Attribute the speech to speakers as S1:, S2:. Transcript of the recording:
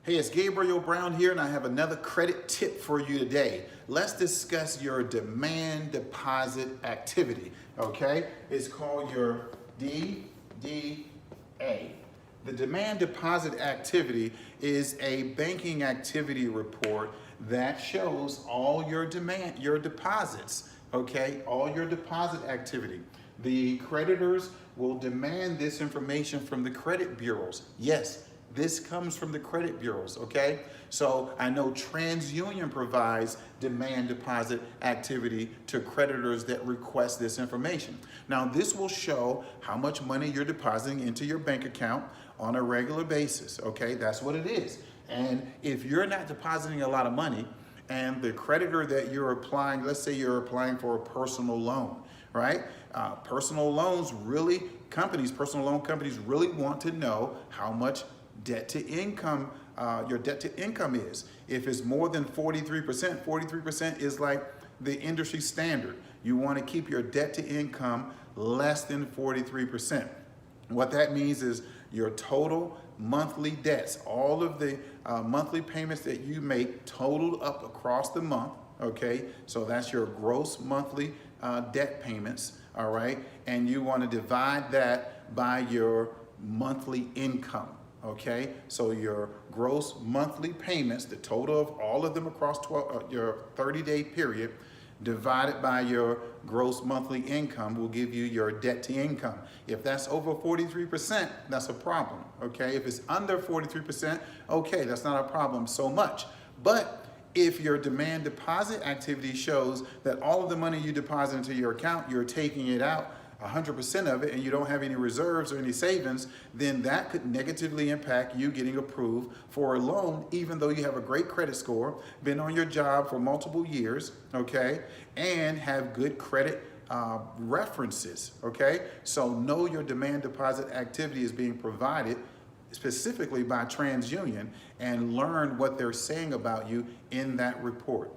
S1: Hey, it's Gabriel Brown here, and I have another credit tip for you today. Let's discuss your demand deposit activity, okay? It's called your DDA. The demand deposit activity is a banking activity report that shows all your deposits, okay? All your deposit activity. The creditors will demand this information from the credit bureaus. Yes, this comes from the credit bureaus, okay? So I know TransUnion provides demand deposit activity to creditors that request this information. Now this will show how much money you're depositing into your bank account on a regular basis, okay? That's what it is. And if you're not depositing a lot of money and the creditor that you're applying, let's say you're applying for a personal loan, right? Personal loan companies really want to know how much debt to income, your debt to income is. If it's more than 43%, 43% is like the industry standard. You want to keep your debt to income less than 43%. What that means is your total monthly debts, all of the monthly payments that you make totaled up across the month, okay? So that's your gross monthly debt payments, all right? And you want to divide that by your monthly income. Okay, so your gross monthly payments, the total of all of them across your 30-day period, divided by your gross monthly income will give you your debt to income. If that's over 43%, that's a problem, okay? If it's under 43%, okay, that's not a problem so much. But if your demand deposit activity shows that all of the money you deposit into your account, you're taking it out, 100% of it, and you don't have any reserves or any savings, then that could negatively impact you getting approved for a loan, even though you have a great credit score, been on your job for multiple years, okay, and have good credit references, okay? So know your demand deposit activity is being provided specifically by TransUnion and learn what they're saying about you in that report.